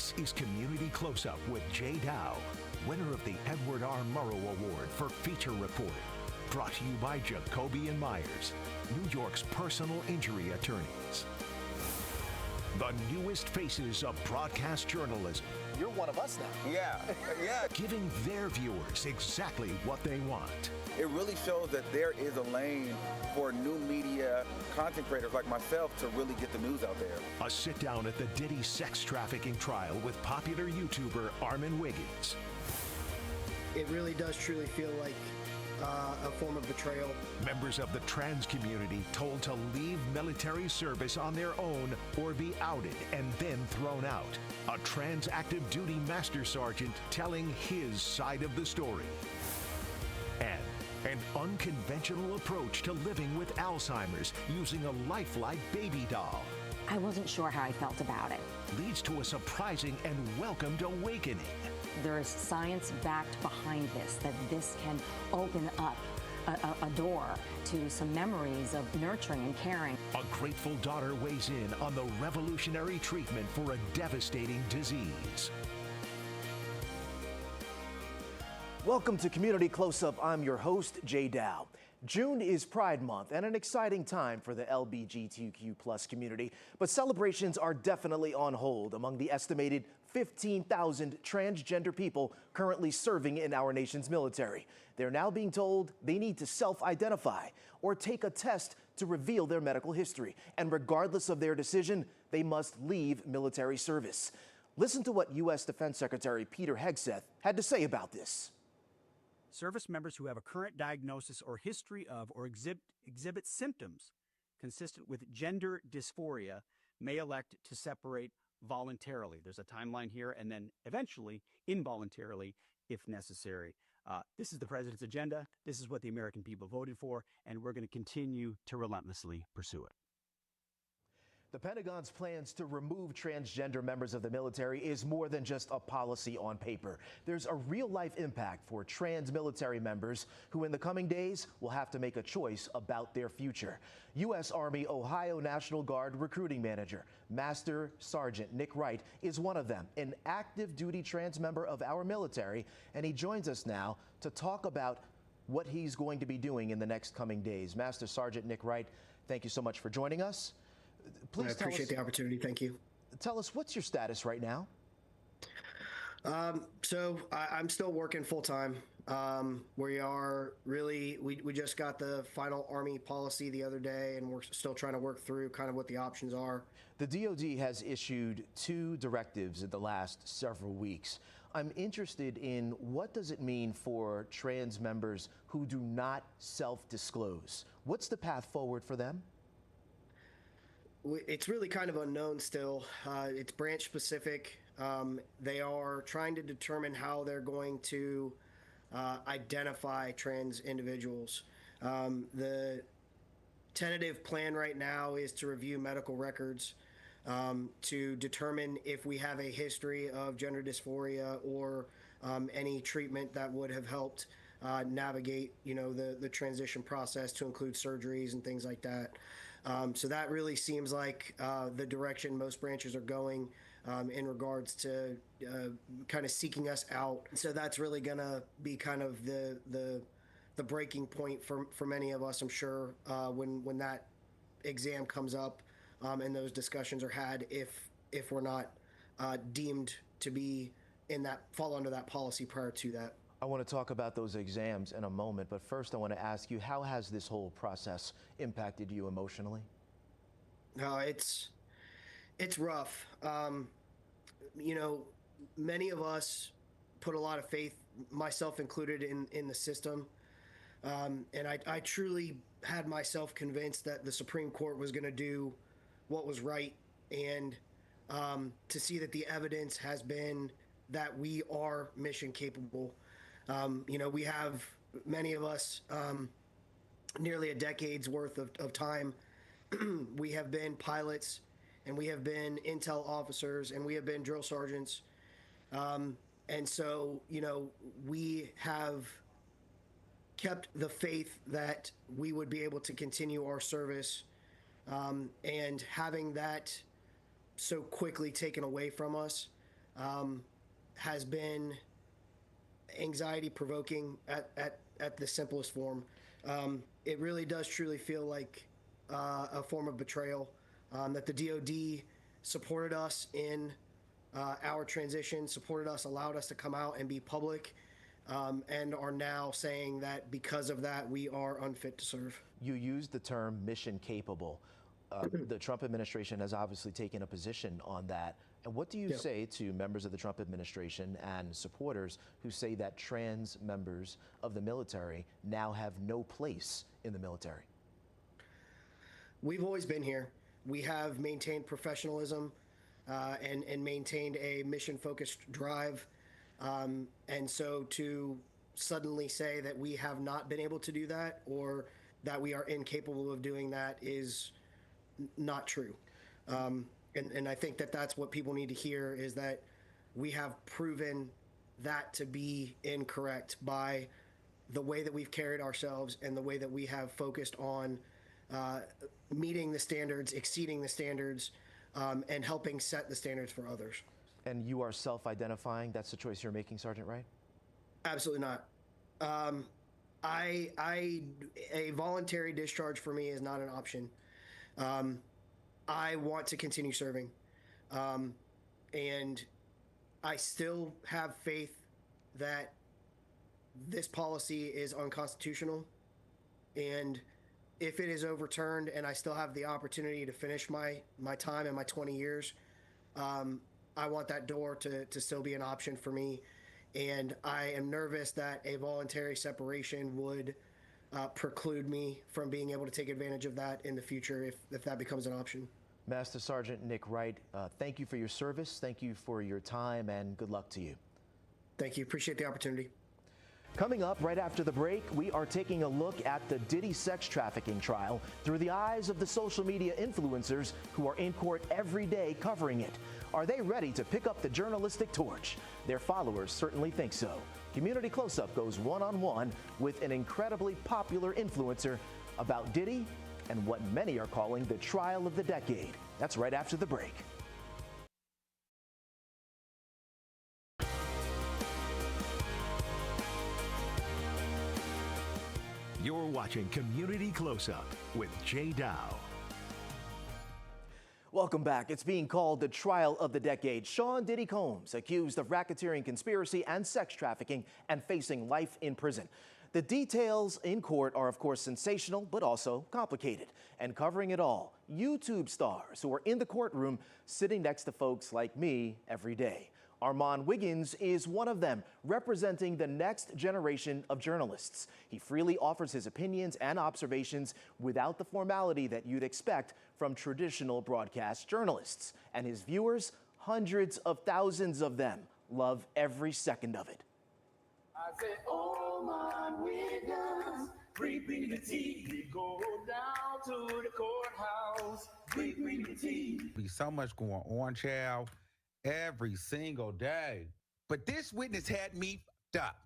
This is Community Close-Up with Jay Dow, winner of the Edward R. Murrow Award for feature reporting. Brought to you by Jacoby and Myers, New York's personal injury attorneys. The newest faces of broadcast journalism. You're one of us now. Yeah. Giving their viewers exactly what they want. It really shows that there is a lane for new media content creators like myself to really get the news out there. A sit down at the Diddy sex trafficking trial with popular YouTuber Armin Wiggins. It really does truly feel like a form of betrayal. Members of the trans community told to leave military service on their own or be outed and then thrown out. A trans active duty master sergeant telling his side of the story. And an unconventional approach to living with Alzheimer's using a lifelike baby doll. I wasn't sure how I felt about it. Leads to a surprising and welcomed awakening. There is science backed behind this, that this can open up a door to some memories of nurturing and caring. A grateful daughter weighs in on the revolutionary treatment for a devastating disease. Welcome to Community Close-Up. I'm your host, Jay Dow. June is Pride Month and an exciting time for the LGBTQ+ community, but celebrations are definitely on hold among the estimated 15,000 transgender people currently serving in our nation's military. They're now being told they need to self-identify or take a test to reveal their medical history, and regardless of their decision, they must leave military service. Listen to what U.S. Defense Secretary Peter Hegseth had to say about this. Service members who have a current diagnosis or history of or exhibit symptoms consistent with gender dysphoria may elect to separate voluntarily. There's a timeline here, and then eventually involuntarily if necessary. This is the president's agenda. This is what the American people voted for, and we're going to continue to relentlessly pursue it. The Pentagon's plans to remove transgender members of the military is more than just a policy on paper. There's a real-life impact for trans military members who in the coming days will have to make a choice about their future. U.S. Army Ohio National Guard recruiting manager, Master Sergeant Nick Wright, is one of them, an active duty trans member of our military, and he joins us now to talk about what he's going to be doing in the next coming days. Master Sergeant Nick Wright, thank you so much for joining us. Please I appreciate the opportunity. Thank you. Tell us, what's your status right now? So I'm still working full time. We just got the final Army policy the other day, and we're still trying to work through kind of what the options are. The DoD has issued 2 directives in the last several weeks. I'm interested in what does it mean for trans members who do not self-disclose? What's the path forward for them? It's really kind of unknown still. It's branch specific. They are trying to determine how they're going to identify trans individuals. The tentative plan right now is to review medical records to determine if we have a history of gender dysphoria or any treatment that would have helped navigate, the transition process to include surgeries and things like that. So that really seems like the direction most branches are going in regards to kind of seeking us out. So that's really going to be kind of the breaking point for many of us, I'm sure, when that exam comes up and those discussions are had, if we're not deemed to be fall under that policy prior to that. I want to talk about those exams in a moment, but first I want to ask you, how has this whole process impacted you emotionally? It's rough. Many of us put a lot of faith, myself included, in the system. And I truly had myself convinced that the Supreme Court was going to do what was right, and to see that the evidence has been that we are mission capable. We have, many of us, nearly a decade's worth of time. We have been pilots, and we have been intel officers, and we have been drill sergeants. And so, we have kept the faith that we would be able to continue our service, and having that so quickly taken away from us has been anxiety provoking at the simplest form. It really does truly feel like a form of betrayal, that the DOD supported us in our transition, supported us, allowed us to come out and be public, and are now saying that because of that, we are unfit to serve. You used the term mission capable. The Trump administration has obviously taken a position on that. And what do you say to members of the Trump administration and supporters who say that trans members of the military now have no place in the military? We've always been here. We have maintained professionalism and maintained a mission-focused drive. And so to suddenly say that we have not been able to do that or that we are incapable of doing that is not true. And I think that that's what people need to hear, is that we have proven that to be incorrect by the way that we've carried ourselves and the way that we have focused on meeting the standards, exceeding the standards, and helping set the standards for others. And you are self-identifying? That's the choice you're making, Sergeant Wright? Absolutely not. A voluntary discharge for me is not an option. I want to continue serving. And I still have faith that this policy is unconstitutional. And if it is overturned and I still have the opportunity to finish my time and my 20 years, I want that door to still be an option for me. And I am nervous that a voluntary separation would preclude me from being able to take advantage of that in the future if that becomes an option. Master Sergeant Nick Wright, thank you for your service. Thank you for your time, and good luck to you. Thank you. Appreciate the opportunity. Coming up right after the break, we are taking a look at the Diddy sex trafficking trial through the eyes of the social media influencers who are in court every day covering it. Are they ready to pick up the journalistic torch? Their followers certainly think so. Community Close-Up goes one-on-one with an incredibly popular influencer about Diddy and what many are calling the trial of the decade. That's right after the break. You're watching Community Close-Up with Jay Dow. Welcome back. It's being called the trial of the decade. Sean Diddy Combs, accused of racketeering conspiracy and sex trafficking and facing life in prison. The details in court are, of course, sensational, but also complicated. And covering it all, YouTube stars who are in the courtroom sitting next to folks like me every day. Armand Wiggins is one of them, representing the next generation of journalists. He freely offers his opinions and observations without the formality that you'd expect from traditional broadcast journalists. And his viewers, hundreds of thousands of them, love every second of it. I said, Armand Wiggins, bring the tea. We go down to the courthouse, bring the tea. Be so much going on, child, every single day. But this witness had me f***ed up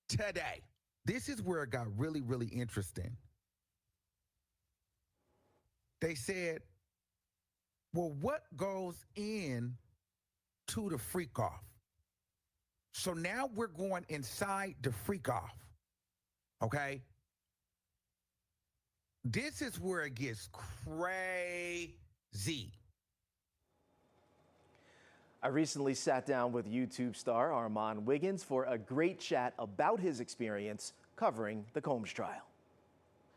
today. This is where it got really, really interesting. They said, well, what goes in to the freak off? So now we're going inside the freak off, okay? This is where it gets crazy. I recently sat down with YouTube star Armand Wiggins for a great chat about his experience covering the Combs trial.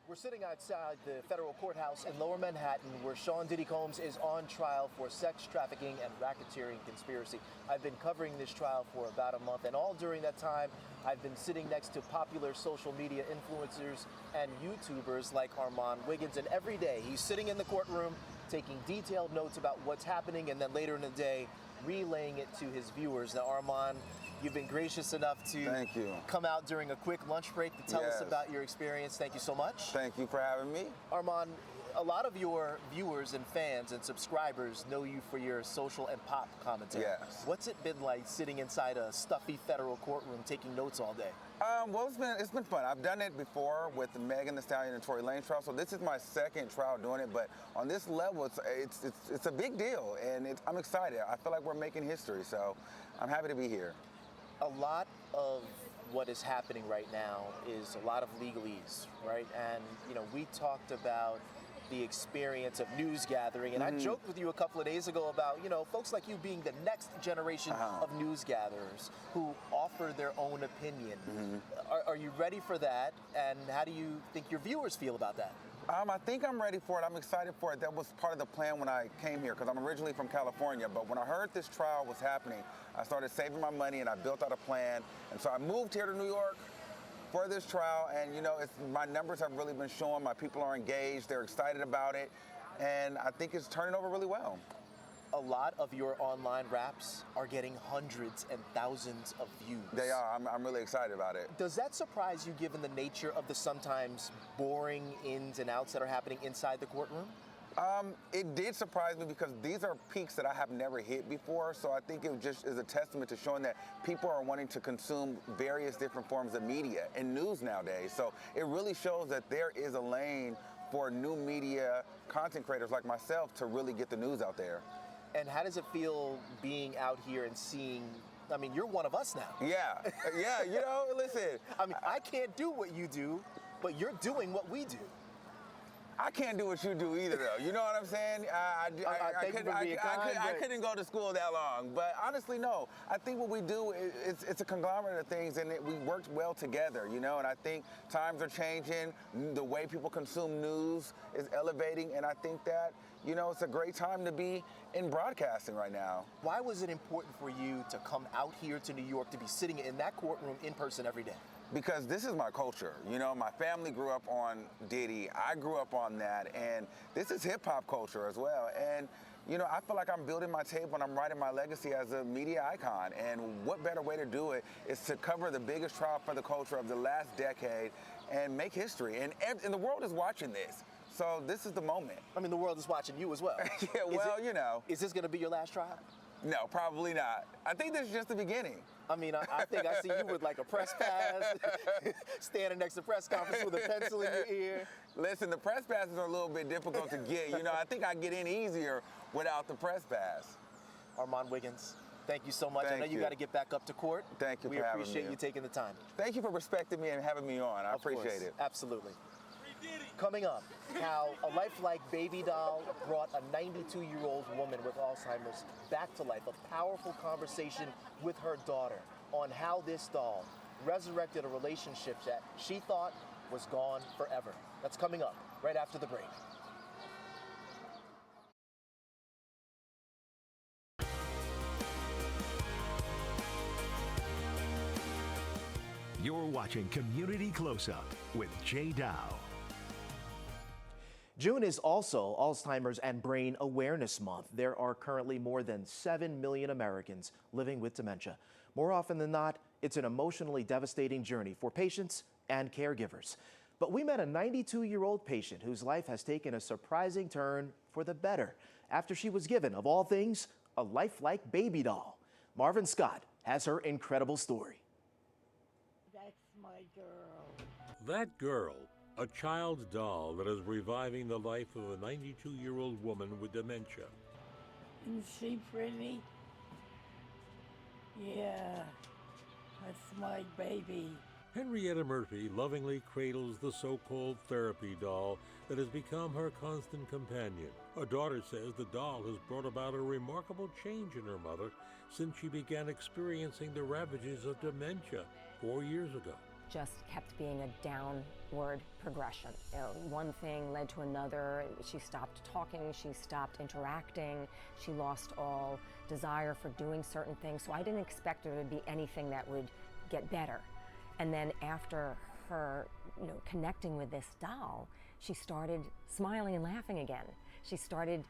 We're sitting outside the federal courthouse in Lower Manhattan where Sean Diddy Combs is on trial for sex trafficking and racketeering conspiracy. I've been covering this trial for about a month, and all during that time, I've been sitting next to popular social media influencers and YouTubers like Armand Wiggins, and every day he's sitting in the courtroom taking detailed notes about what's happening, and then later in the day, relaying it to his viewers. Now, Armand, you've been gracious enough to come out during a quick lunch break to tell us about your experience. Thank you so much. Thank you for having me. Armand, a lot of your viewers and fans and subscribers know you for your social and pop commentary. Yes. What's it been like sitting inside a stuffy federal courtroom taking notes all day? Well, it's been fun. I've done it before with Megan Thee Stallion and Tory Lanez trial, so this is my second trial doing it. But on this level, it's a big deal, and I'm excited. I feel like we're making history, so I'm happy to be here. A lot of what is happening right now is a lot of legalese, right? And we talked about the experience of news gathering, and I joked with you a couple of days ago about folks like you being the next generation of news gatherers who offer their own opinion. Are you ready for that, and how do you think your viewers feel about that? I think I'm ready for it. I'm excited for it. That was part of the plan when I came here, because I'm originally from California. But when I heard this trial was happening, I started saving my money and I built out a plan. And so I moved here to New York for this trial, and my numbers have really been showing. My people are engaged, they're excited about it, and I think it's turning over really well. A lot of your online raps are getting hundreds and thousands of views. They are. I'm really excited about it. Does that surprise you, given the nature of the sometimes boring ins and outs that are happening inside the courtroom? It did surprise me, because these are peaks that I have never hit before. So I think it just is a testament to showing that people are wanting to consume various different forms of media and news nowadays. So it really shows that there is a lane for new media content creators like myself to really get the news out there. And how does it feel being out here and seeing, I mean, you're one of us now. Yeah, listen. I mean, I can't do what you do, but you're doing what we do. I can't do what you do either, though. You know what I'm saying? I couldn't go to school that long. But honestly, no. I think what we do, it's a conglomerate of things, and we worked well together, And I think times are changing. The way people consume news is elevating, and I think that, it's a great time to be in broadcasting right now. Why was it important for you to come out here to New York, to be sitting in that courtroom in person every day? Because this is my culture. My family grew up on Diddy. I grew up on that. And this is hip hop culture as well. And, I feel like I'm building my tape when I'm writing my legacy as a media icon. And what better way to do it is to cover the biggest trial for the culture of the last decade and make history. And the world is watching this. So this is the moment. I mean, the world is watching you as well. Yeah, well, Is this going to be your last trial? No, probably not. I think this is just the beginning. I mean, I think I see you with like a press pass, standing next to press conference with a pencil in your ear. Listen, the press passes are a little bit difficult to get. I think I get in easier without the press pass. Armand Wiggins, thank you so much. I know you got to get back up to court. Thank you for having me. We appreciate you taking the time. Thank you for respecting me and having me on. I appreciate it. Absolutely. Coming up, how a lifelike baby doll brought a 92-year-old woman with Alzheimer's back to life. A powerful conversation with her daughter on how this doll resurrected a relationship that she thought was gone forever. That's coming up right after the break. You're watching Community Close-Up with Jay Dow. June is also Alzheimer's and Brain Awareness Month. There are currently more than 7 million Americans living with dementia. More often than not, it's an emotionally devastating journey for patients and caregivers. But we met a 92-year-old patient whose life has taken a surprising turn for the better after she was given, of all things, a lifelike baby doll. Marvin Scott has her incredible story. That's my girl. That girl, a child's doll that is reviving the life of a 92-year-old woman with dementia. Isn't she pretty? Yeah, that's my baby. Henrietta Murphy lovingly cradles the so-called therapy doll that has become her constant companion. Her daughter says the doll has brought about a remarkable change in her mother since she began experiencing the ravages of dementia 4 years ago. Just kept being a downward progression. One thing led to another. She stopped talking, she stopped interacting, she lost all desire for doing certain things. So I didn't expect there to be anything that would get better. And then after her, connecting with this doll, she started smiling and laughing again. She started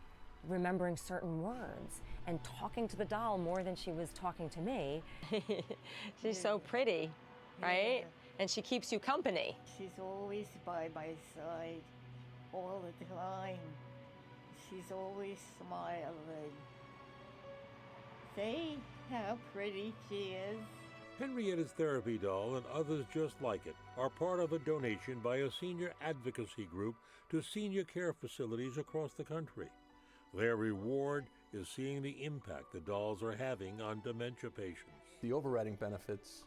remembering certain words and talking to the doll more than she was talking to me. She's so pretty, right? Yeah. And she keeps you company. She's always by my side all the time. She's always smiling. See how pretty she is? Henrietta's therapy doll and others just like it are part of a donation by a senior advocacy group to senior care facilities across the country. Their reward is seeing the impact the dolls are having on dementia patients. The overriding benefits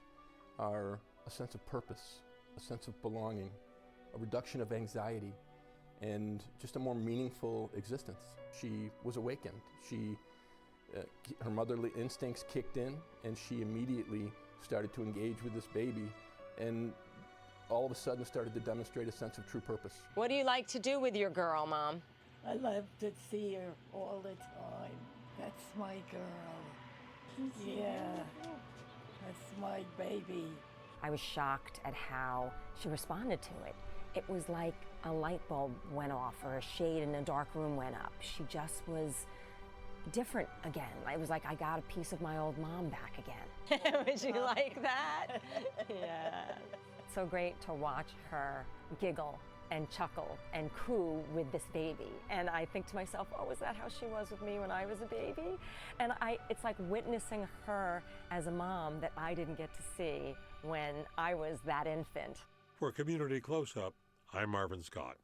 are a sense of purpose, a sense of belonging, a reduction of anxiety, and just a more meaningful existence. She was awakened. Her motherly instincts kicked in, and she immediately started to engage with this baby, and all of a sudden started to demonstrate a sense of true purpose. What do you like to do with your girl, Mom? I love to see her all the time. That's my girl. Yeah, that's my baby. I was shocked at how she responded to it. It was like a light bulb went off or a shade in a dark room went up. She just was different again. It was like I got a piece of my old mom back again. Would you like that? Yeah. So great to watch her giggle and chuckle and coo with this baby. And I think to myself, oh, is that how she was with me when I was a baby? And it's like witnessing her as a mom that I didn't get to see when I was that infant. For Community Close-Up, I'm Marvin Scott.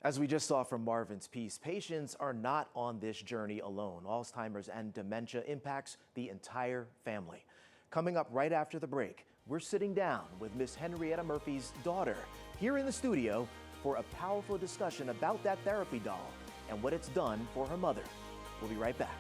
As we just saw from Marvin's piece, patients are not on this journey alone. Alzheimer's and dementia impacts the entire family. Coming up right after the break, we're sitting down with Miss Henrietta Murphy's daughter here in the studio for a powerful discussion about that therapy doll and what it's done for her mother. We'll be right back.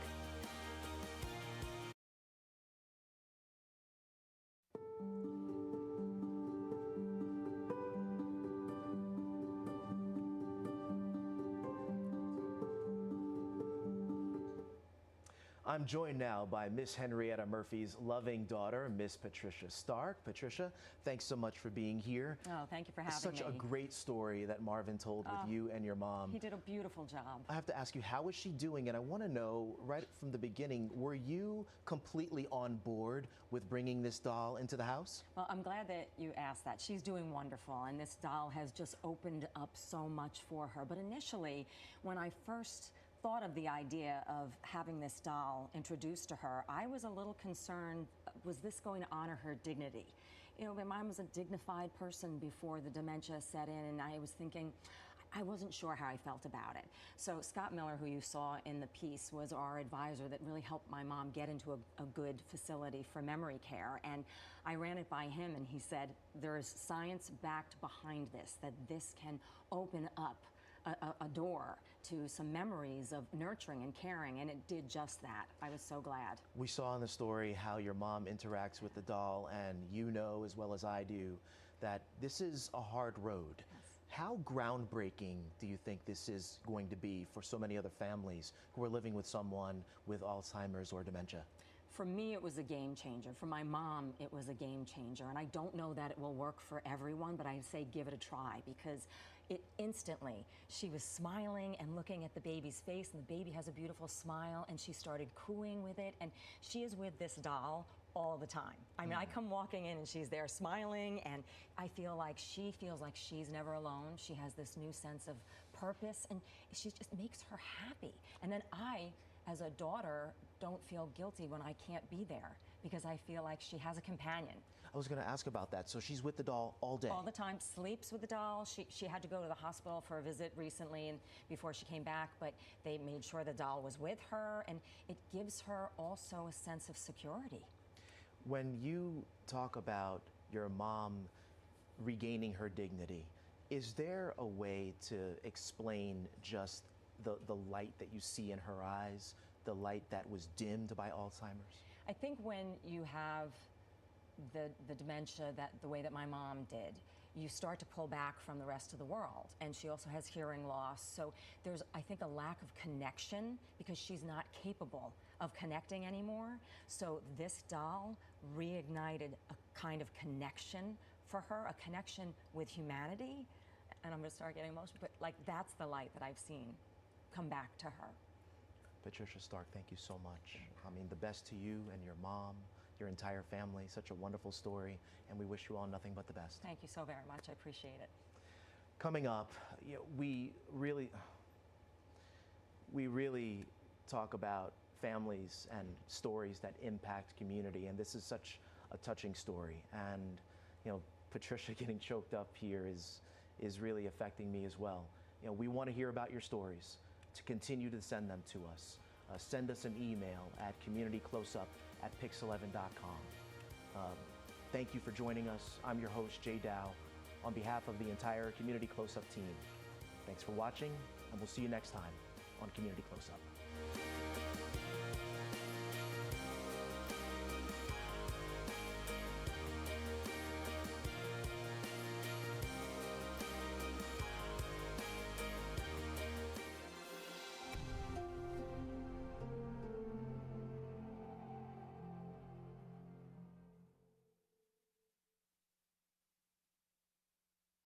I'm joined now by Miss Henrietta Murphy's loving daughter, Miss Patricia Stark. Patricia, thanks so much for being here. Oh, thank you for having me. Such a great story that Marvin told with you and your mom. He did a beautiful job. I have to ask you, how is she doing? And I want to know, right from the beginning, were you completely on board with bringing this doll into the house? Well, I'm glad that you asked that. She's doing wonderful, and this doll has just opened up so much for her. But initially, when I first thought of the idea of having this doll introduced to her, I was a little concerned, was this going to honor her dignity? You know, my mom was a dignified person before the dementia set in, and I was thinking, I wasn't sure how I felt about it. So Scott Miller, who you saw in the piece, was our advisor that really helped my mom get into a good facility for memory care. And I ran it by him, and he said, there's science backed behind this, that this can open up a door to some memories of nurturing and caring, and it did just that. I was so glad. We saw in the story how your mom interacts with the doll, and you know as well as I do that this is a hard road. Yes. How groundbreaking do you think this is going to be for so many other families who are living with someone with Alzheimer's or dementia? For me, it was a game changer. For my mom, it was a game changer. And I don't know that it will work for everyone, but I say give it a try, because it instantly, she was smiling and looking at the baby's face, and the baby has a beautiful smile, and she started cooing with it. And she is with this doll all the time. I mean, I come walking in and she's there smiling, and I feel like she feels like she's never alone. She has this new sense of purpose, and she just makes her happy. And then I, as a daughter, don't feel guilty when I can't be there, because I feel like she has a companion. I was going to ask about that. So she's with the doll all day? All the time, sleeps with the doll. She had to go to the hospital for a visit recently and before she came back, but they made sure the doll was with her, and it gives her also a sense of security. When you talk about your mom regaining her dignity, is there a way to explain just the light that you see in her eyes, the light that was dimmed by Alzheimer's? I think when you have the dementia the way that my mom did, you start to pull back from the rest of the world. And she also has hearing loss. So there's, I think, a lack of connection because she's not capable of connecting anymore. So this doll reignited a kind of connection for her, a connection with humanity. And I'm gonna start getting emotional, but like that's the light that I've seen come back to her. Patricia Stark, thank you so much. I mean, the best to you and your mom, your entire family. Such a wonderful story, and we wish you all nothing but the best. Thank you so very much. I appreciate it. Coming up, we really talk about families and stories that impact community, and this is such a touching story. And you know, Patricia getting choked up here is really affecting me as well. You know, we want to hear about your stories. To continue to send them to us, send us an email at communitycloseup@pix11.com. Thank you for joining us. I'm your host, Jay Dow, on behalf of the entire Community Close Up team. Thanks for watching, and we'll see you next time on Community Close Up.